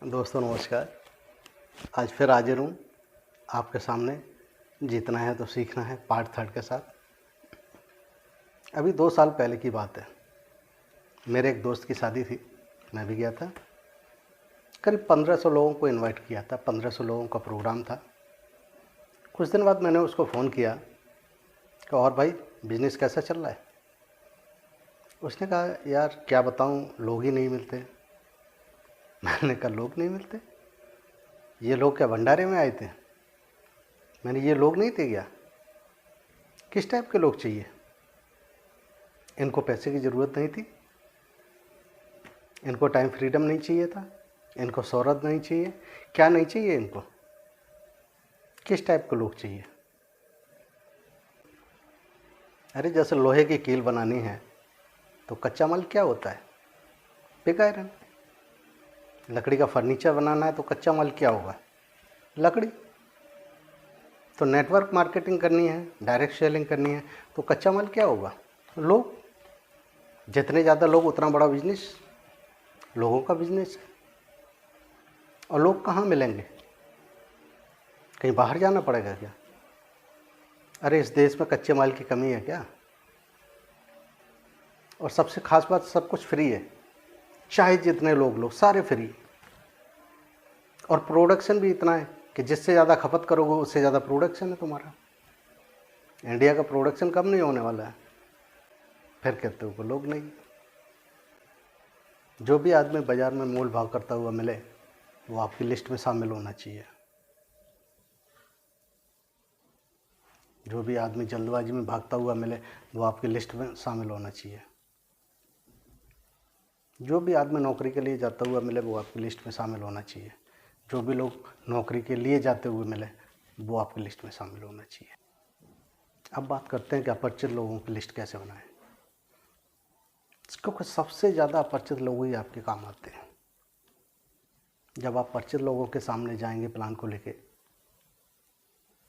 दोस्तों नमस्कार। आज फिर हाजिर हूँ आपके सामने। जीतना है तो सीखना है पार्ट 3 के साथ। अभी 2 साल पहले की बात है। मेरे एक दोस्त की शादी थी, मैं भी गया था। करीब 1500 लोगों को इनवाइट किया था, 1500 लोगों का प्रोग्राम था। कुछ दिन बाद मैंने उसको फ़ोन किया कि और भाई बिजनेस कैसा चल रहा है। उसने कहा यार क्या बताऊँ, लोग ही नहीं मिलते। मैंने कहा लोग नहीं मिलते? ये लोग क्या भंडारे में आए थे? मैंने ये लोग नहीं थे क्या? किस टाइप के लोग चाहिए? इनको पैसे की ज़रूरत नहीं थी, इनको टाइम फ्रीडम नहीं चाहिए था, इनको शोहरत नहीं चाहिए, क्या नहीं चाहिए इनको? किस टाइप के लोग चाहिए? अरे जैसे लोहे की कील बनानी है तो कच्चा माल क्या होता है? Pig iron. लकड़ी का फर्नीचर बनाना है तो कच्चा माल क्या होगा? लकड़ी। तो नेटवर्क मार्केटिंग करनी है, डायरेक्ट सेलिंग करनी है तो कच्चा माल क्या होगा? लोग। जितने ज़्यादा लोग उतना बड़ा बिजनेस। लोगों का बिजनेस है। और लोग कहाँ मिलेंगे? कहीं बाहर जाना पड़ेगा क्या? अरे इस देश में कच्चे माल की कमी है क्या? और सबसे खास बात, सब कुछ फ्री है। चाहे जितने लोग लो, सारे फ्री। और प्रोडक्शन भी इतना है कि जिससे ज़्यादा खपत करोगे उससे ज़्यादा प्रोडक्शन है तुम्हारा। इंडिया का प्रोडक्शन कम नहीं होने वाला है। फिर कहते हो कि लोग नहीं। जो भी आदमी बाज़ार में मोल भाव करता हुआ मिले वो आपकी लिस्ट में शामिल होना चाहिए। जो भी आदमी जल्दबाजी में भागता हुआ मिले वो आपकी लिस्ट में शामिल होना चाहिए। जो भी आदमी नौकरी के लिए जाता हुआ मिले वो आपकी लिस्ट में शामिल होना चाहिए। जो भी लोग नौकरी के लिए जाते हुए मिले वो आपकी लिस्ट में शामिल होना चाहिए। अब बात करते हैं कि अपरिचित लोगों की लिस्ट कैसे बनाएं। क्योंकि सबसे ज़्यादा अपरिचित लोग ही आपके काम आते हैं। जब आप परिचित लोगों के सामने जाएंगे प्लान को लेके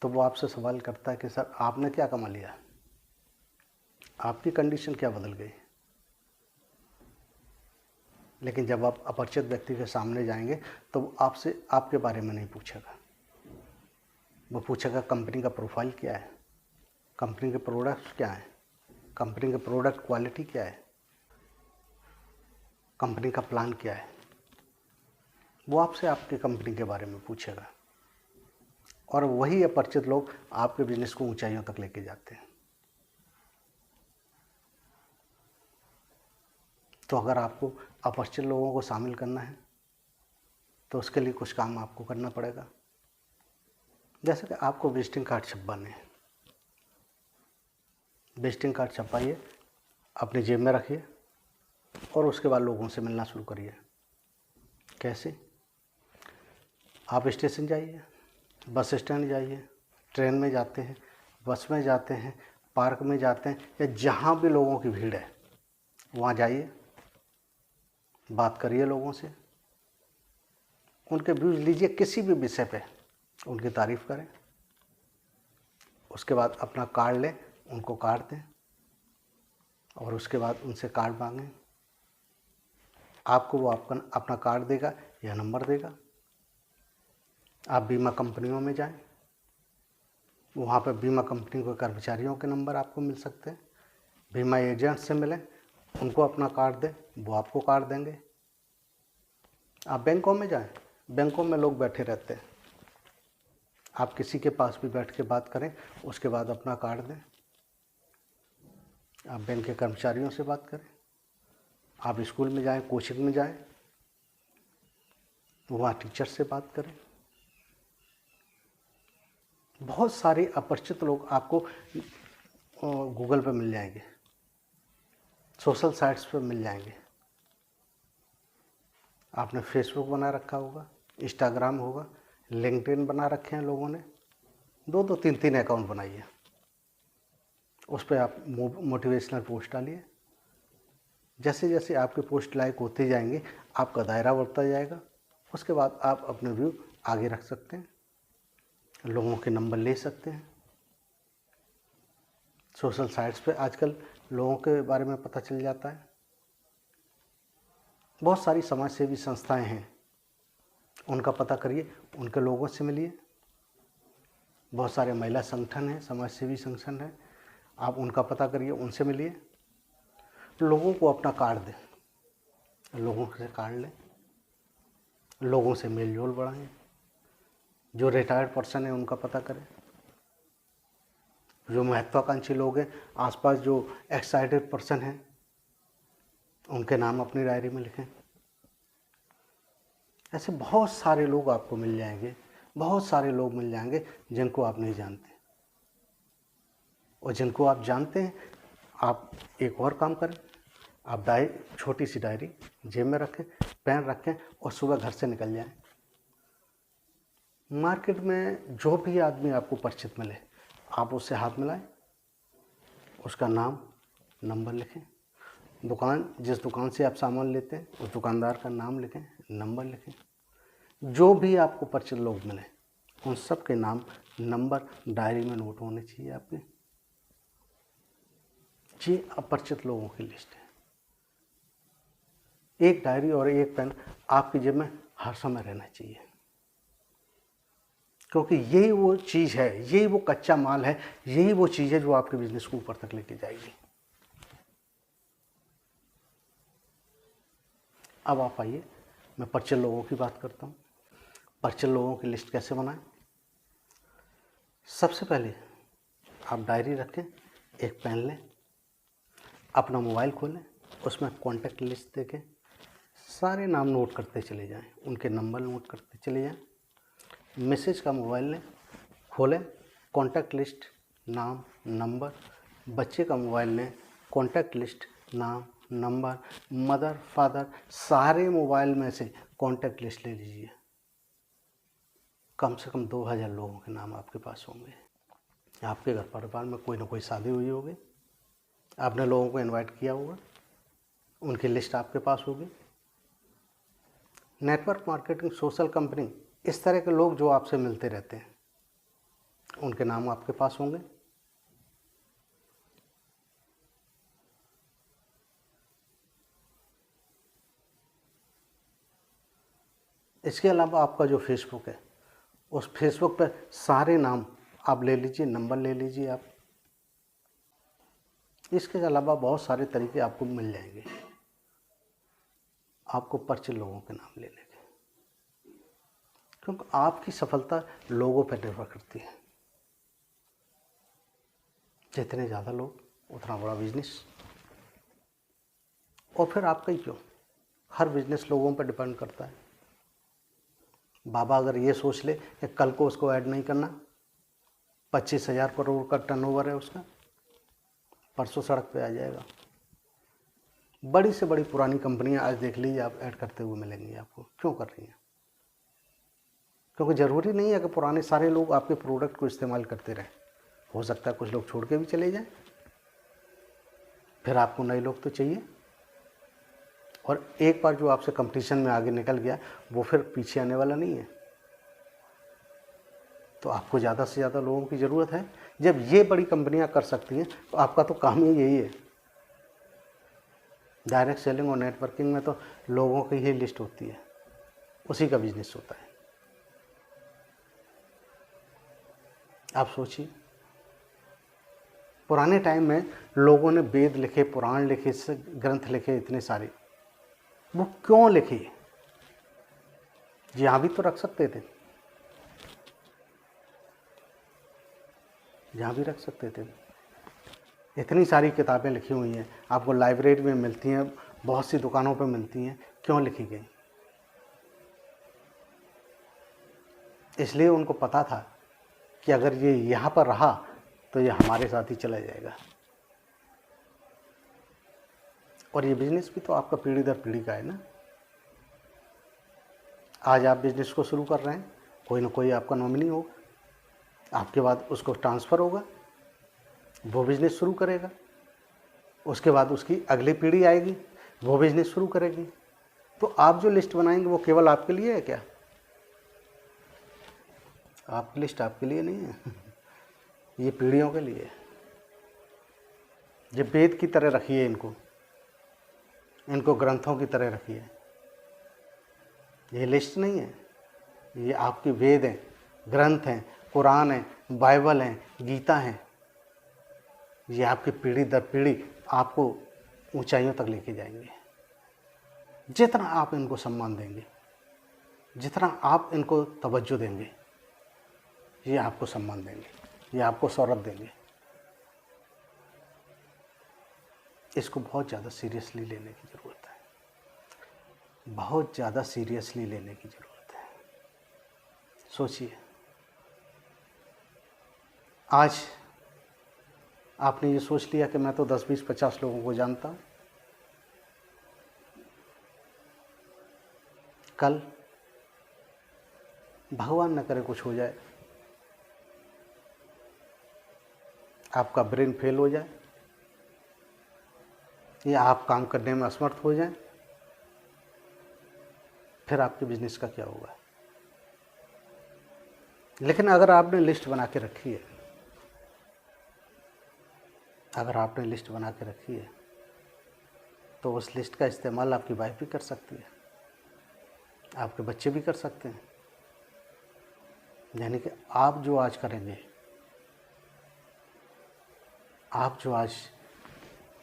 तो वो आपसे सवाल करता है कि सर आपने क्या कमा लिया, आपकी कंडीशन क्या बदल गई। लेकिन जब आप अपरिचित व्यक्ति के सामने जाएंगे तो वो आपसे आपके बारे में नहीं पूछेगा। वो पूछेगा कंपनी का प्रोफाइल क्या है, कंपनी के प्रोडक्ट्स क्या हैं, कंपनी के प्रोडक्ट क्वालिटी क्या है, कंपनी का प्लान क्या है। वो आपसे आपकी कंपनी के बारे में पूछेगा। और वही अपरिचित लोग आपके बिजनेस को ऊंचाइयों तक लेके जाते हैं। तो अगर आपको अपरिचित लोगों को शामिल करना है तो उसके लिए कुछ काम आपको करना पड़ेगा। जैसे कि आपको विजिटिंग कार्ड छपवाने हैं। विजिटिंग कार्ड छपवाइए, अपनी जेब में रखिए और उसके बाद लोगों से मिलना शुरू करिए। कैसे? आप स्टेशन जाइए, बस स्टैंड जाइए, ट्रेन में जाते हैं, बस में जाते हैं, पार्क में जाते हैं, या जहाँ भी लोगों की भीड़ है वहाँ जाइए, बात करिए लोगों से, उनके व्यूज़ लीजिए, किसी भी विषय पे उनकी तारीफ़ करें। उसके बाद अपना कार्ड लें, उनको कार्ड दें और उसके बाद उनसे कार्ड मांगें। आपको वो आपका अपना कार्ड देगा या नंबर देगा। आप बीमा कंपनियों में जाएं, वहाँ पर बीमा कंपनी के कर्मचारियों के नंबर आपको मिल सकते हैं। बीमा एजेंट से मिलें, उनको अपना कार्ड दें, वो आपको कार्ड देंगे। आप बैंकों में जाएं, बैंकों में लोग बैठे रहते हैं, आप किसी के पास भी बैठ के बात करें, उसके बाद अपना कार्ड दें। आप बैंक के कर्मचारियों से बात करें, आप स्कूल में जाएं, कोचिंग में जाएं, वहाँ टीचर से बात करें। बहुत सारे अपरिचित लोग आपको गूगल पे मिल जाएंगे, सोशल साइट्स पे मिल जाएंगे। आपने फेसबुक बना रखा होगा, इंस्टाग्राम होगा, लिंक्डइन बना रखे हैं लोगों ने। 2-2 3-3 अकाउंट बनाइए, उस पर आप मोटिवेशनल पोस्ट डालिए। जैसे जैसे आपके पोस्ट लाइक होते जाएंगे आपका दायरा बढ़ता जाएगा। उसके बाद आप अपने व्यू आगे रख सकते हैं, लोगों के नंबर ले सकते हैं। सोशल साइट्स पे आजकल लोगों के बारे में पता चल जाता है। बहुत सारी समाज सेवी संस्थाएं हैं उनका पता करिए, उनके लोगों से मिलिए। बहुत सारे महिला संगठन हैं, समाजसेवी संगठन हैं, आप उनका पता करिए, उनसे मिलिए। लोगों को अपना कार्ड दें, लोगों से कार्ड लें, लोगों से मेल जोल बढ़ाएं। जो रिटायर्ड पर्सन है उनका पता करें, जो महत्वाकांक्षी लोग हैं, आसपास जो एक्साइटेड पर्सन हैं, उनके नाम अपनी डायरी में लिखें। ऐसे बहुत सारे लोग आपको मिल जाएंगे, बहुत सारे लोग मिल जाएंगे जिनको आप नहीं जानते, और जिनको आप जानते हैं, आप एक और काम करें, आप छोटी सी डायरी जेब में रखें, पेन रखें और सुबह घर से निकल जाएं। मार्केट में जो भी आदमी आपको परिचित मिले, आप उससे हाथ मिलाएं, उसका नाम, नंबर लिखें। जिस दुकान से आप सामान लेते हैं उस दुकानदार का नाम लिखें, नंबर लिखें। जो भी आपको परिचित लोग मिले, उन सब के नाम, नंबर डायरी में नोट होने चाहिए आपके। ये अपरिचित लोगों की लिस्ट है। एक डायरी और एक पेन आपकी जेब में हर समय रहना चाहिए, क्योंकि यही वो चीज़ है, यही वो कच्चा माल है, यही वो चीज़ है जो आपके बिजनेस को ऊपर तक लेके जाएगी। अब आप आइए, मैं परिचित लोगों की बात करता हूँ। परिचित लोगों की लिस्ट कैसे बनाएं? सबसे पहले आप डायरी रखें, एक पेन लें, अपना मोबाइल खोलें, उसमें कॉन्टैक्ट लिस्ट देखें, सारे नाम नोट करते चले जाएं, उनके नंबर नोट करते चले जाएं। मैसेज का मोबाइल लें, खोलें, कॉन्टैक्ट लिस्ट, नाम, नंबर। बच्चे का मोबाइल लें, कॉन्टैक्ट लिस्ट, नाम, नंबर, मदर, फादर, सारे मोबाइल में से कॉन्टैक्ट लिस्ट ले लीजिए। कम से कम 2000 लोगों के नाम आपके पास होंगे। आपके घर परिवार में कोई ना कोई शादी हुई होगी, आपने लोगों को इनवाइट किया होगा, उनकी लिस्ट आपके पास होगी। नेटवर्क मार्केटिंग, सोशल कंपनी, इस तरह के लोग जो आपसे मिलते रहते हैं, उनके नाम आपके पास होंगे। इसके अलावा आपका जो फेसबुक है, उस फेसबुक पर सारे नाम आप ले लीजिए, नंबर ले लीजिए आप। इसके अलावा बहुत सारे तरीके आपको मिल जाएंगे आपको परिचित लोगों के नाम लेने के, क्योंकि आपकी सफलता लोगों पर निर्भर करती है। जितने ज़्यादा लोग, उतना बड़ा बिजनेस। और फिर आपका ही क्यों, हर बिजनेस लोगों पर डिपेंड करता है। बाबा अगर ये सोच ले कि कल को उसको ऐड नहीं करना, 25,000 करोड़ का टर्नओवर है उसका, परसों सड़क पे आ जाएगा। बड़ी से बड़ी पुरानी कंपनियां आज देख लीजिए, आप ऐड करते हुए मिलेंगी आपको। क्यों कर रही हैं? क्योंकि ज़रूरी नहीं है कि पुराने सारे लोग आपके प्रोडक्ट को इस्तेमाल करते रहें। हो सकता है कुछ लोग छोड़ के भी चले जाएं, फिर आपको नए लोग तो चाहिए। और एक बार जो आपसे कंपटीशन में आगे निकल गया, वो फिर पीछे आने वाला नहीं है। तो आपको ज़्यादा से ज़्यादा लोगों की ज़रूरत है। जब ये बड़ी कंपनियां कर सकती हैं, तो आपका तो काम ही यही है। डायरेक्ट सेलिंग और नेटवर्किंग में तो लोगों की ही लिस्ट होती है, उसी का बिजनेस होता है। आप सोचिए, पुराने टाइम में लोगों ने वेद लिखे, पुराण लिखे, ग्रंथ लिखे, इतने सारे, वो क्यों लिखे? यहाँ भी तो रख सकते थे, यहाँ भी रख सकते थे। इतनी सारी किताबें लिखी हुई हैं, आपको लाइब्रेरी में मिलती हैं, बहुत सी दुकानों पर मिलती हैं। क्यों लिखी गई? इसलिए उनको पता था कि अगर ये यहाँ पर रहा तो ये हमारे साथ ही चला जाएगा। और ये बिजनेस भी तो आपका पीढ़ी दर पीढ़ी का है ना। आज आप बिजनेस को शुरू कर रहे हैं, कोई ना कोई आपका नॉमिनी होगा, आपके बाद उसको ट्रांसफ़र होगा, वो बिज़नेस शुरू करेगा, उसके बाद उसकी अगली पीढ़ी आएगी, वो बिज़नेस शुरू करेगी। तो आप जो लिस्ट बनाएंगे वो केवल आपके लिए है क्या? आपकी लिस्ट आपके लिए नहीं है, ये पीढ़ियों के लिए है। ये वेद की तरह रखिए, इनको ग्रंथों की तरह रखिए। ये लिस्ट नहीं है, ये आपके वेद हैं, ग्रंथ हैं, कुरान है, बाइबल हैं, गीता हैं। ये आपकी पीढ़ी दर पीढ़ी आपको ऊंचाइयों तक लेके जाएंगे। जितना आप इनको सम्मान देंगे, जितना आप इनको तवज्जो देंगे, ये आपको सम्मान देंगे, ये आपको शौहरत देंगे। इसको बहुत ज़्यादा सीरियसली लेने की ज़रूरत है, बहुत ज़्यादा सीरियसली लेने की ज़रूरत है। सोचिए, आज आपने ये सोच लिया कि मैं तो 10, 20, 50 लोगों को जानता हूँ। कल भगवान न करे कुछ हो जाए, आपका ब्रेन फेल हो जाए या आप काम करने में असमर्थ हो जाएं, फिर आपके बिजनेस का क्या होगा। लेकिन अगर आपने लिस्ट बना के रखी है, अगर आपने लिस्ट बना के रखी है, तो उस लिस्ट का इस्तेमाल आपकी वाइफ भी कर सकती है, आपके बच्चे भी कर सकते हैं। यानी कि आप जो आज करेंगे, आप जो आज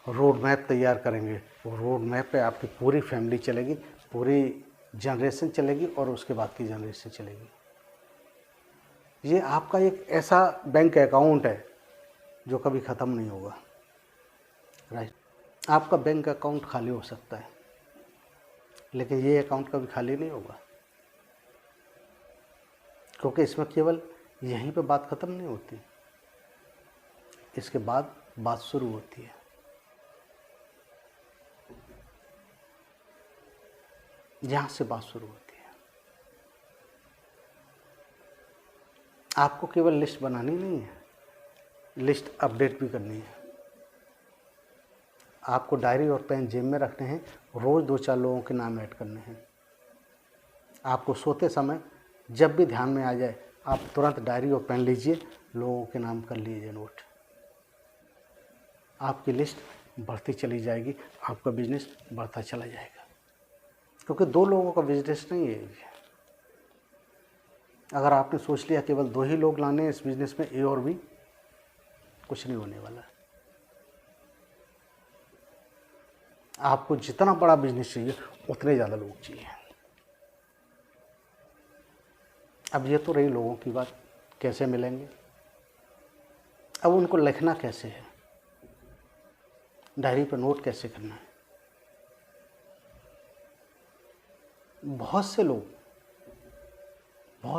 रोड मैप तैयार करेंगे, वो रोड मैप पे आपकी पूरी फैमिली चलेगी, पूरी जनरेशन चलेगी और उसके बाद की जनरेशन चलेगी। ये आपका एक ऐसा बैंक अकाउंट है जो कभी ख़त्म नहीं होगा। राइट, आपका बैंक अकाउंट खाली हो सकता है, लेकिन ये अकाउंट कभी खाली नहीं होगा, क्योंकि इसमें केवल यहीं पे बात ख़त्म नहीं होती, इसके बाद बात शुरू होती है। यहाँ से बात शुरू होती है। आपको केवल लिस्ट बनानी नहीं है, लिस्ट अपडेट भी करनी है। आपको डायरी और पेन जेब में रखने हैं, रोज़ 2-4 लोगों के नाम ऐड करने हैं। आपको सोते समय जब भी ध्यान में आ जाए, आप तुरंत डायरी और पेन लीजिए, लोगों के नाम कर लीजिए नोट। आपकी लिस्ट बढ़ती चली जाएगी, आपका बिजनेस बढ़ता चला जाएगा, क्योंकि 2 लोगों का बिजनेस नहीं है। अगर आपने सोच लिया केवल 2 ही लोग लाने हैं इस बिजनेस में, ए और बी, कुछ नहीं होने वाला। आपको जितना बड़ा बिजनेस चाहिए, उतने ज़्यादा लोग चाहिए। अब ये तो रही लोगों की बात, कैसे मिलेंगे। अब उनको लिखना कैसे है, डायरी पर नोट कैसे करना है। बहुत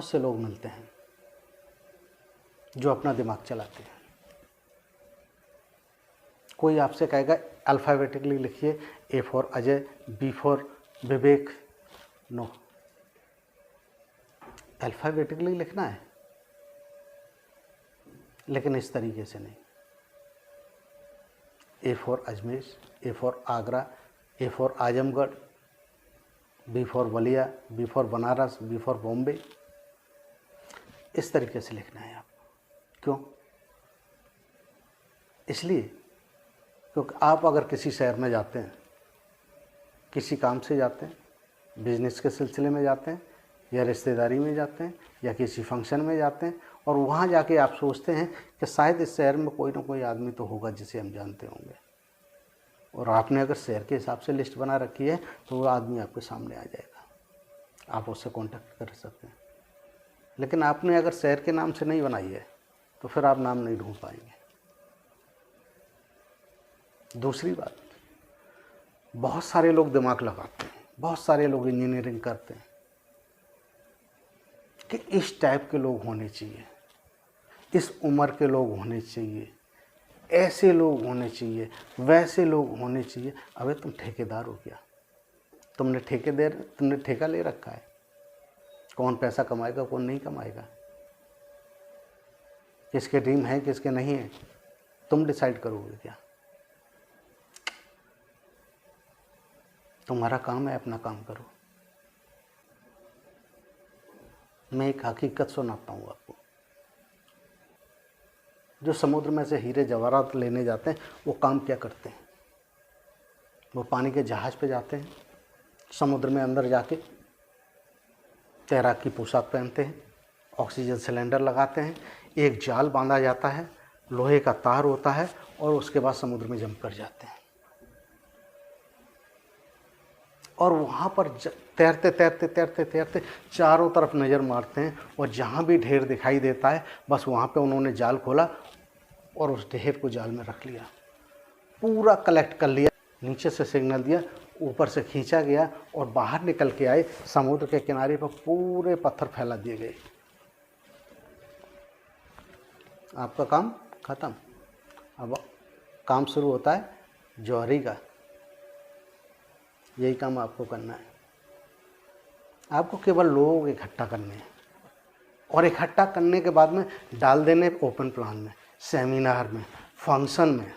से लोग मिलते हैं जो अपना दिमाग चलाते हैं। कोई आपसे कहेगा अल्फ़ाबेटिकली लिखिए, A for Ajay, B for Vivek. No, alphabetically लिखना है, लेकिन इस तरीके से नहीं। A for Ajmer, A for Agra, A for Azamgarh, B for Ballia, B for Banaras, B for Bombay. इस तरीके से लिखना है आपको। क्यों? इसलिए क्योंकि आप अगर किसी शहर में जाते हैं, किसी काम से जाते हैं, बिजनेस के सिलसिले में जाते हैं, या रिश्तेदारी में जाते हैं, या किसी फंक्शन में जाते हैं, और वहाँ जाके आप सोचते हैं कि शायद इस शहर में कोई ना कोई आदमी तो होगा जिसे हम जानते होंगे, और आपने अगर शहर के हिसाब से लिस्ट बना रखी है, तो वो आदमी आपके सामने आ जाएगा, आप उससे कांटेक्ट कर सकते हैं। लेकिन आपने अगर शहर के नाम से नहीं बनाई है, तो फिर आप नाम नहीं ढूंढ पाएंगे। दूसरी बात, बहुत सारे लोग दिमाग लगाते हैं, बहुत सारे लोग इंजीनियरिंग करते हैं कि इस टाइप के लोग होने चाहिए, इस उम्र के लोग होने चाहिए, ऐसे लोग होने चाहिए, वैसे लोग होने चाहिए। अबे तुम ठेकेदार हो क्या? तुमने ठेका ले रखा है, कौन पैसा कमाएगा, कौन नहीं कमाएगा, किसके ड्रीम है, किसके नहीं है, तुम डिसाइड करोगे क्या? तुम्हारा काम है, अपना काम करो। मैं एक हकीकत सुनाता हूँ आपको। जो समुद्र में से हीरे जवाहरात लेने जाते हैं, वो काम क्या करते हैं? वो पानी के जहाज़ पे जाते हैं, समुद्र में अंदर जाके तैराकी पोशाक पहनते हैं, ऑक्सीजन सिलेंडर लगाते हैं, एक जाल बांधा जाता है, लोहे का तार होता है और उसके बाद समुद्र में जंप कर जाते हैं और वहाँ पर तैरते तैरते तैरते तैरते चारों तरफ नज़र मारते हैं और जहाँ भी ढेर दिखाई देता है बस वहाँ पे उन्होंने जाल खोला और उस ढेर को जाल में रख लिया, पूरा कलेक्ट कर लिया, नीचे से सिग्नल दिया, ऊपर से खींचा गया और बाहर निकल के आए। समुद्र के किनारे पर पूरे पत्थर फैला दिए गए। आपका काम ख़त्म। अब काम शुरू होता है जौहरी का। यही काम आपको करना है। आपको केवल लोग इकट्ठा करने हैं और इकट्ठा करने के बाद में डाल देने ओपन प्लान में, सेमिनार में, फंक्शन में।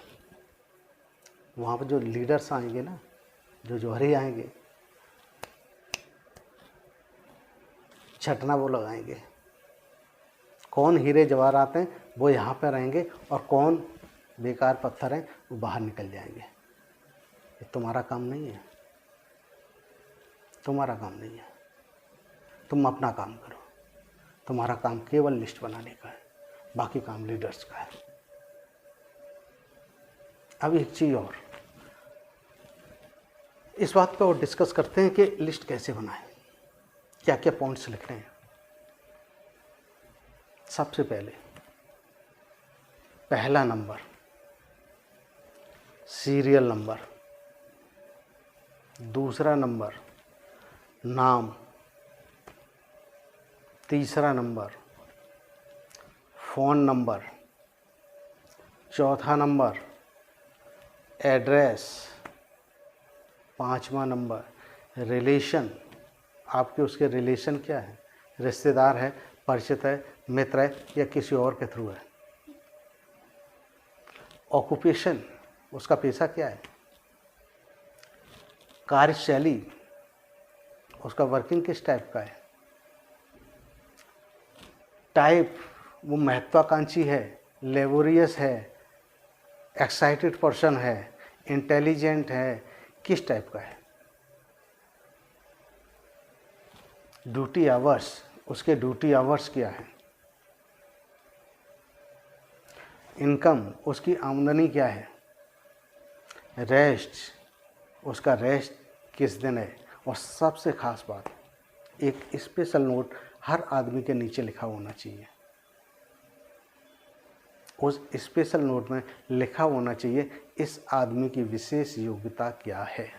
वहाँ पर जो लीडर्स आएंगे ना, जो जौहरी आएंगे, छटना वो लगाएंगे। कौन हीरे जवाहरात हैं वो यहाँ पे रहेंगे और कौन बेकार पत्थर हैं वो बाहर निकल जाएंगे। ये तुम्हारा काम नहीं है, तुम्हारा काम नहीं है। तुम अपना काम करो। तुम्हारा काम केवल लिस्ट बनाने का है, बाकी काम लीडर्स का है। अब एक चीज़ और, इस बात पर और डिस्कस करते हैं कि लिस्ट कैसे बनाएं, क्या क्या पॉइंट्स लिखने हैं। सबसे पहले पहला नंबर सीरियल नंबर, दूसरा नंबर नाम, तीसरा नंबर फ़ोन नंबर, चौथा नंबर एड्रेस, पांचवा नंबर रिलेशन। आपके उसके रिलेशन क्या है, रिश्तेदार है, परिचित है, मित्र है या किसी और के थ्रू है। ऑक्यूपेशन, उसका पेशा क्या है। कार्यशैली, उसका वर्किंग किस टाइप का है। टाइप, वो महत्वाकांक्षी है, लेबोरियस है, एक्साइटेड पर्सन है, इंटेलिजेंट है, किस टाइप का है। ड्यूटी आवर्स, उसके ड्यूटी आवर्स क्या है। इनकम, उसकी आमदनी क्या है। रेस्ट, उसका रेस्ट किस दिन है। और सबसे ख़ास बात, एक स्पेशल नोट हर आदमी के नीचे लिखा होना चाहिए। उस स्पेशल नोट में लिखा होना चाहिए इस आदमी की विशेष योग्यता क्या है।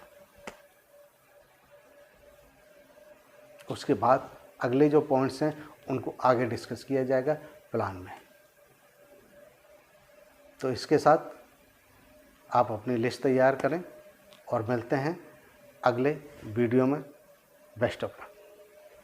उसके बाद अगले जो पॉइंट्स हैं उनको आगे डिस्कस किया जाएगा प्लान में। तो इसके साथ आप अपनी लिस्ट तैयार करें और मिलते हैं अगले वीडियो में। Best of luck.